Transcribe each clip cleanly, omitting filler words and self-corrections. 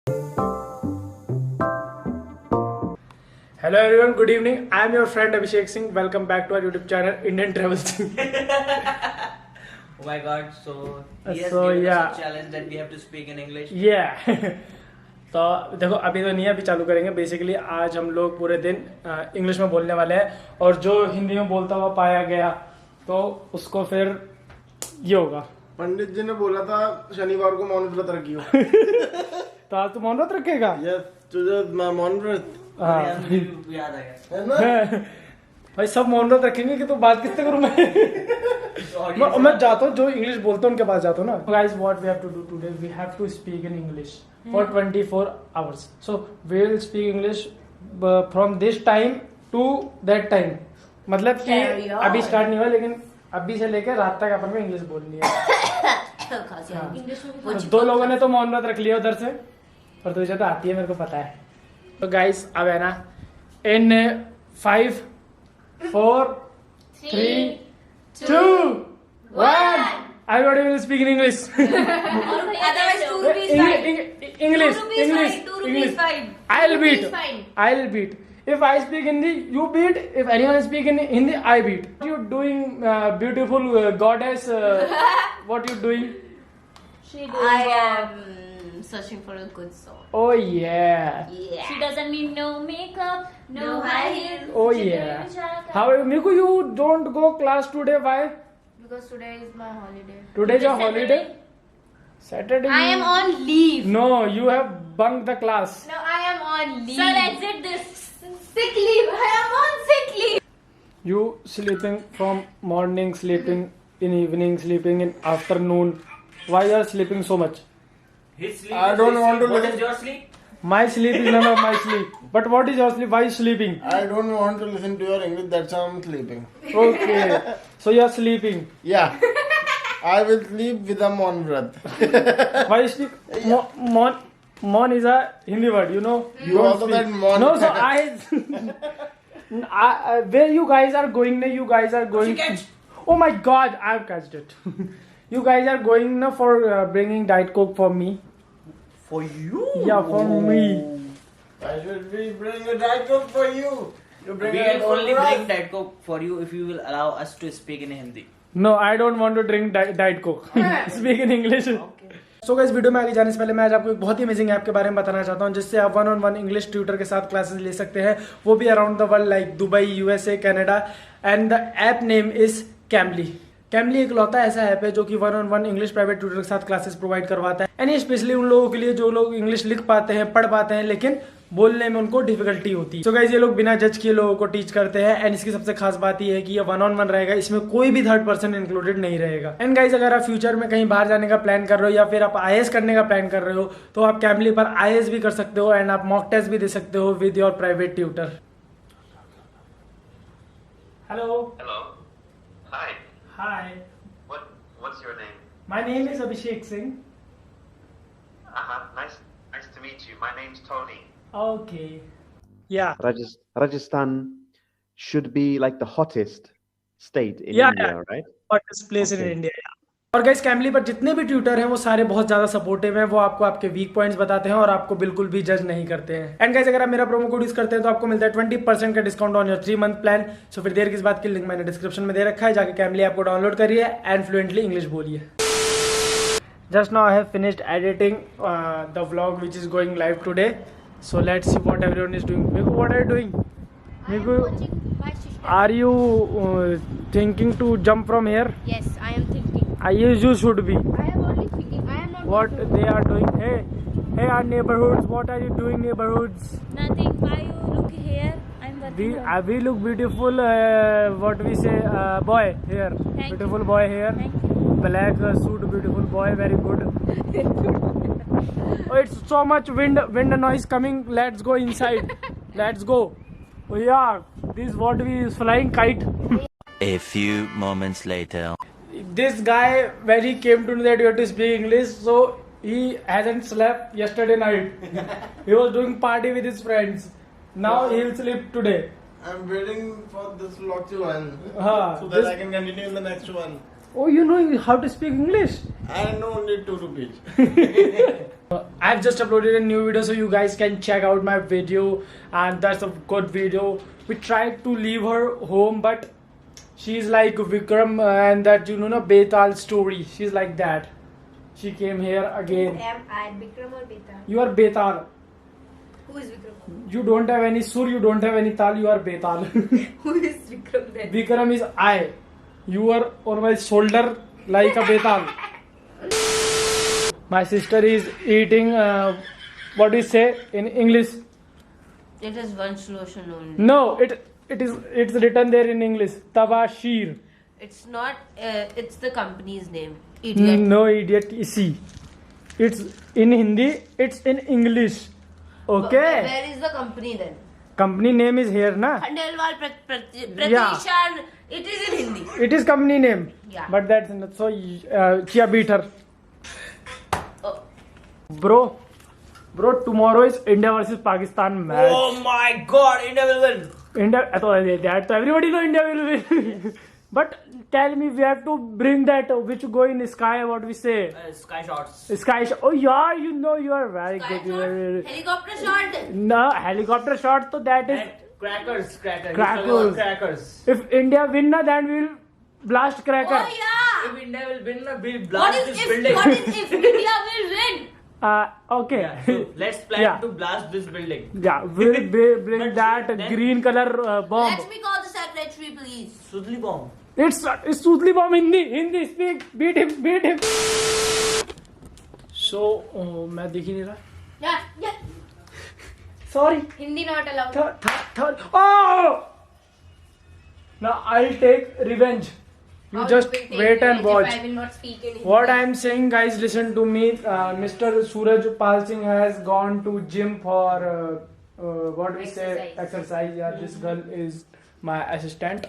Hello everyone, good evening. I am your friend Abhishek Singh. Welcome back to our YouTube channel, Indian Travel Singh. Oh my god, so he has So, given yeah. us a challenge that we have to speak in English. Yeah. तो देखो अभी तो नहीं है, अभी चालू करेंगे. Basically आज हम लोग पूरे दिन इंग्लिश में बोलने वाले हैं और जो हिंदी में बोलता हुआ पाया गया तो उसको फिर ये होगा. पंडित जी ने बोला था शनिवार को मौन व्रत रखियो. तो आज तो मौन व्रत रखेगा. यस, तुझे मौन व्रत हाँ. याद आ गया. है ना? भाई सब मौन व्रत रखेंगे कि तो बात किससे करूं मैं जाता हूँ जो इंग्लिश बोलते हैं उनके पास जाता हूँ ना. Guys what we have to do today, we have to speak in English for 24 hours. So we will speak English from this time to that time. मतलब कि अभी स्टार्ट नहीं हुआ लेकिन अभी से लेकर रात तक अपन को इंग्लिश बोलनी है. तो दो लोगों ने तो मौन व्रत रख लिया उधर से और तुझे तो आती है, मेरे को पता है. तो गाइस अब है ना, इन 5 4 3 2 1 everybody will speak in English. English. I'll beat. If I speak Hindi, you beat. If anyone speak in Hindi, I beat. What you doing, beautiful goddess? What you doing? I am searching for a good soul. Oh yeah. She doesn't need no makeup, no high heels. Oh yeah. How, Miku, you don't go class today? Why? Because today is my holiday. Today's your holiday. Saturday. I am on leave. No, you have bunked the class. No, I am on leave. So let's it this. Sick leave. I am on sick leave. You sleeping from morning, sleeping in evening, sleeping in afternoon. Why you are sleeping so much? His sleep I is don't his want to sleep. What listen. is your sleep? My sleep is none of my sleep. But what is your sleep? Why you sleeping? I don't want to listen to your English. That's why I'm sleeping. Okay. So you are sleeping. Yeah. I will sleep with a mौन व्रत. Why you sleep? Mon is a Hindi word, you know. You Don't also speak. said mon. No, so where you guys are going? You guys are going. Oh my God, I've catched it. You guys are going now for bringing Diet Coke for me. For you? Yeah, for me. Why should we bring a Diet Coke for you? You We bring can it only for bring us. Diet Coke for you if you will allow us to speak in Hindi. No, I don't want to drink Diet Coke. Speak in English. So guys, video में आगे जाने से पहले मैं आज आपको एक बहुत ही अमेजिंग ऐप के बारे में बताना चाहता हूं जिससे आप 1-on-1 इंग्लिश ट्यूटर के साथ क्लासेस ले सकते हैं, वो भी around the world like Dubai, USA, Canada. And the app name is calmly. Calmly एक लौता ऐसा ऐप है जो कि 1-on-1 इंग्लिश प्राइवेट ट्यूटर के साथ क्लासेस प्रोवाइड करवाता है. एंड ये स्पेशली उन लोगों के लिए जो लोग इंग्लिश लिख पाते हैं, पढ़ पाते हैं, लेकिन बोलने में उनको डिफिकल्टी होती है. तो गाइस ये लोग बिना जज किए लोगों को टीच करते हैं. एंड इसकी सबसे खास बात ये है कि ये 1-on-1 रहेगा, इसमें कोई भी थर्ड पर्सन इंक्लूडेड नहीं रहेगा. एंड गाइस अगर आप फ्यूचर में कहीं बाहर जाने का प्लान कर रहे हो या फिर आप आईएएस करने का प्लान कर रहे हो तो आप कैमली पर आईएएस भी कर सकते हो एंड आप मॉक टेस्ट भी दे सकते हो with your private tutor. Hello. Hello. Hi. Hi. What's your name? My name is Abhishek Singh. Nice to meet you. My name's Tony. Okay. या. Rajasthan should be like the hottest state in Yeah, India, yeah. right? hottest place in Okay. India. और guys calmly पर जितने भी tutor हैं वो सारे बहुत ज्यादा सपोर्टिव हैं. वो आपको आपके वीक पॉइंट्स बताते हैं और आपको बिल्कुल भी जज नहीं करते हैं. एंड गाइस अगर आप मेरा प्रोमो कोड यूज करते हैं तो आपको मिलता है 20% का discount on your 3-month plan. So फिर देर किस बात की, लिंक मैंने डिस्क्रिप्शन में दे रखा है, जाके कैमली ऐप को डाउनलोड करिए एंड फ्लुएंटली इंग्लिश बोलिए. Just now I have finished editing the vlog which is going live today. So let's see what everyone is doing. Miku, what are you doing? Miku, are you thinking to jump from here? Yes, I am thinking. You should be. I am only thinking. I am not. What they are doing? Hey, our neighborhoods. What are you doing, neighborhoods? Nothing. Why you look here? I'm working. We look beautiful. What we say, boy here. Thank Beautiful you. boy here. Thank you. Black suit, beautiful boy, very good. Oh, it's so much wind noise coming. Let's go inside. Let's go. Oh yeah, this is what we is flying kite. A few moments later. This guy, when he came to know that you have to speak English, so he hasn't slept yesterday night. He was doing party with his friends. Now he'll sleep today. I'm waiting for this vlog to end हाँ, so that this- I can continue in the next one. Oh, you know how to speak English? I know only 2 rupees. I've just uploaded a new video, so you guys can check out my video, and that's a good video. We tried to leave her home, but she's like Vikram and that Betal story. She's like that. She came here again. Who am I, Vikram or Betal? You are Betal. Who is Vikram? You don't have any sur, you don't have any tal, you are Betal. Who is Vikram then? Vikram is I. You are on my shoulder like a Betal. My sister is eating, what do you say in English? It is one solution only. No, it's written there in English. Tabashir. It's not. It's the company's name. Idiot. No, idiot. See, it's in Hindi. It's in English. Okay. Where is the company then? Company name is here, na? Khandelwal Yeah. Pratishan. It is in Hindi. It is company name. Yeah. But that's not so. Chia beat her. Oh. Bro, tomorrow is India versus Pakistan match. Oh my God, India will win. India, that everybody know India will win. But tell me, we have to bring that which go in sky. What we say? Sky shots. Sky shot. Oh yeah, you know you are very Sky good. shot, helicopter shot. No, helicopter shot. So that is. And crackers. Crackers. If India win, na, then we'll blast cracker. Oh yeah. If India will win, we'll What blast is this if? building. What is if India will win? Okay. Yeah, so let's plan Yeah. to blast this building. Yeah, we'll bring But that then- green color bomb. Let me call the secretary, please. Sudli bomb. It's Sudli bomb. Hindi. Speak. Beat him. So, मैं देख ही नहीं रहा. Yeah. Sorry. Hindi not allowed. Third. Oh! Now I'll take revenge. You How just will take wait and revenge watch. if I will not speak in Hindi. What I am saying, guys, listen to me. Mr. Suraj Pal Singh has gone to gym for what we say exercise. Yeah, this girl is my assistant.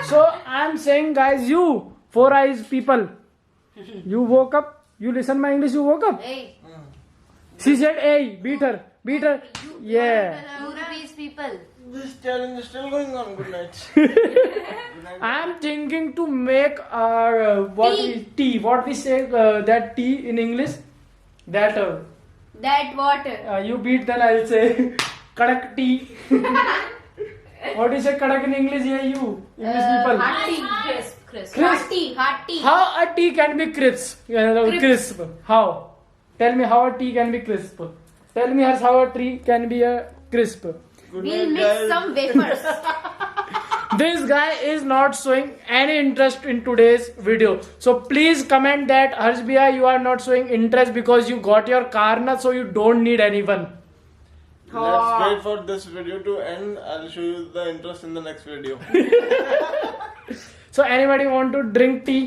So I am saying, guys, you 4 eyes people, you woke up. You listen my English. You woke up. Hey, She said, "Hey, beat her." Yeah. you these people. This challenge is still going on. Good night. I am thinking to make tea. What we say that tea in English? That That water. you beat, then I'll say kadak tea. What do you say kadak in English? Yeah, you English people. Hot tea. Crisp. Hot tea. How a tea can be crisp? Crisp. How? Tell me how a tea can be crisp. Tell me how a tree can be a crisp. We'll mix some wafers. This guy is not showing any interest in today's video. So please comment that Harsh Bhaiya, you are not showing interest because you got your car na, so you don't need anyone. Let's wait for this video to end. I'll show you the interest in the next video. So anybody want to drink tea?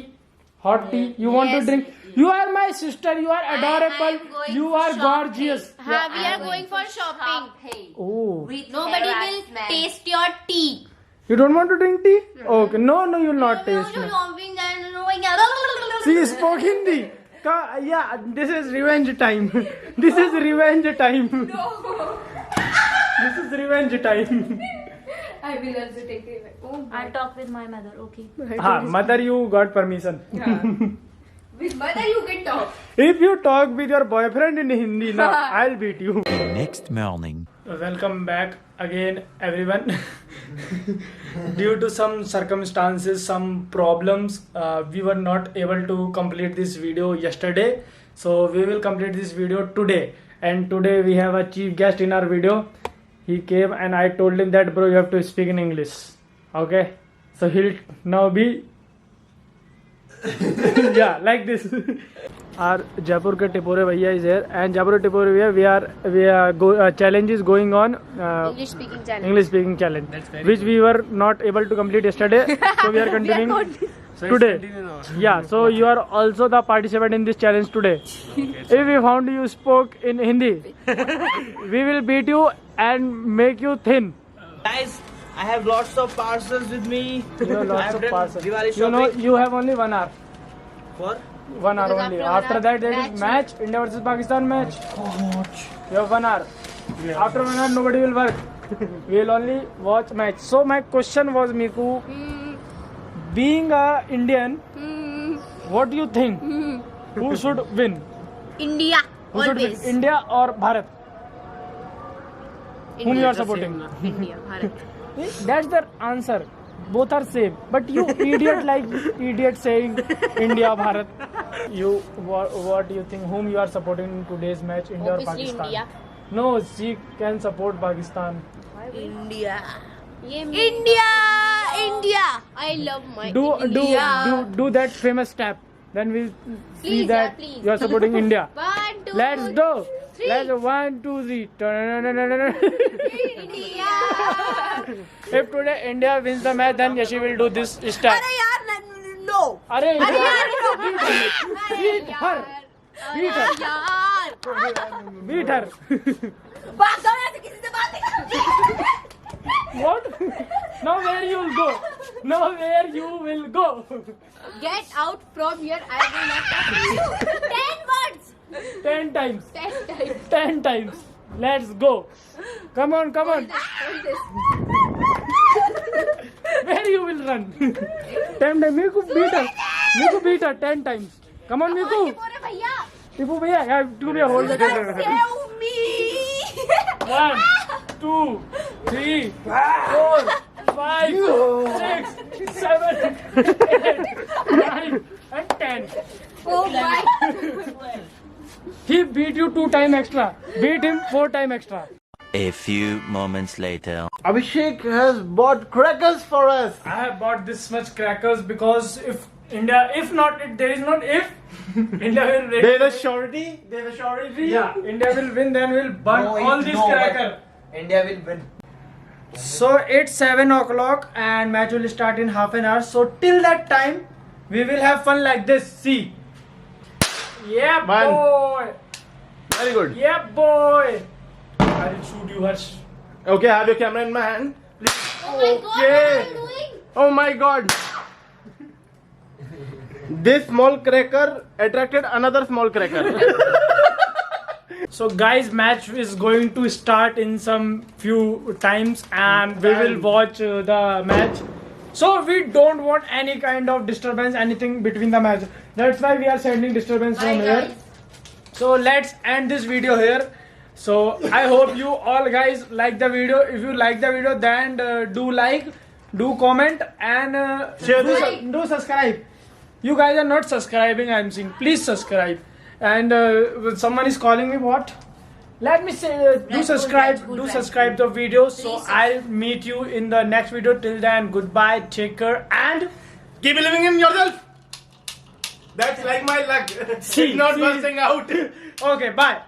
Hot tea? You want to Yes. drink? You are my sister. You are adorable. I'm going You are shopping. gorgeous. We are going for shopping. Hey. Oh. Nobody will taste your tea. You don't want to drink tea? Okay. No, you will not taste. No, No. She spoke Hindi. Yeah, this is revenge time. This is revenge time. This is revenge time. I will also take it. Oh, I'll talk with my mother, okay? Mother, you got permission. with mother you can talk. If you talk with your boyfriend in Hindi, now I'll beat you. Next morning. Welcome back again, everyone. Due to some circumstances, some problems, we were not able to complete this video yesterday. So we will complete this video today. And today we have a chief guest in our video. He came and I told him that, bro, you have to speak in English. Okay? So he'll now be yeah, like this. Our Jaipur ke Tipore Bhaiya is here, and Jaipur ke Tipore Bhaiya, challenge is going on. English speaking challenge. English speaking challenge, which we were not able to complete yesterday, so we are continuing today. Yeah, so you are also the participant in this challenge today. If we found you spoke in Hindi, we will beat you and make you thin. Guys, I have lots of parcels with me. You have I lots have of done parcels. Diwali You know, shopping. you have only 1 hour. For 1 hour Because only. after After that, there is match. India versus Pakistan match. You have 1 hour. After 1 hour, nobody will work. We will only watch match. So my question was, Miku, being a Indian, What do you think? Who should win? India. Who should win? Always. India or Bharat? Whom you are supporting? India. Bharat. That's the answer. Both are same. But you idiot saying India, Bharat. You what do you think? Whom you are supporting in today's match? India or Obviously Pakistan? India. No, she can support Pakistan. India. India. I love my India. Do that famous step. Then we'll see Please, that yeah, please. you are supporting India. 1, 2, Let's go. 3. Let's 1, 2, 3. India. If today India wins the match, then Yashi will do this step. No. Arey, यार beat her. Beat her. यार Beat her. बात करो ऐसे किसी से बात नहीं करो. What? Now where you will go? Now where you will go? get out from here. I will not talk to you. 10 words. 10 times. 10 times. 10 times. Let's go. Come on. Hold this. Where you will run? 10 times. Miku beat her 10 times. Come on, Miku. बोले भैया. Tipu bhaiya, I have to be a hold the camera. Save me. 1, 2, 3, 4, 5, 6, 7, 8, 9, and 10. Oh my. He beat you 2 times extra. Beat him 4 times extra. A few moments later. Abhishek has bought crackers for us. I have bought this much crackers because if India will win. There's a surety. Yeah, India will win, then we'll burn all these crackers. India will win. So it's 7 o'clock and match will start in half an hour. So till that time, we will have fun like this. See. Yeah, Man. boy. Very good. Yeah, boy. I will shoot you, Harsh. Okay, I have your camera in my hand. Oh my God. What are you doing? Oh my god. This small cracker attracted another small cracker. So guys, match is going to start in some few times and we will watch the match. So we don't want any kind of disturbance, anything between the match. That's why we are sending disturbance from here. So let's end this video here. So I hope you all guys like the video. If you like the video, then do like, do comment and do subscribe. You guys are not subscribing, I'm saying. Please subscribe. And someone is calling me, what? Let me say, do subscribe the video. So I'll meet you in the next video. Till then, goodbye, take care, and Keep believing in yourself. That's like my luck. See, It's not see. bursting out. okay, bye.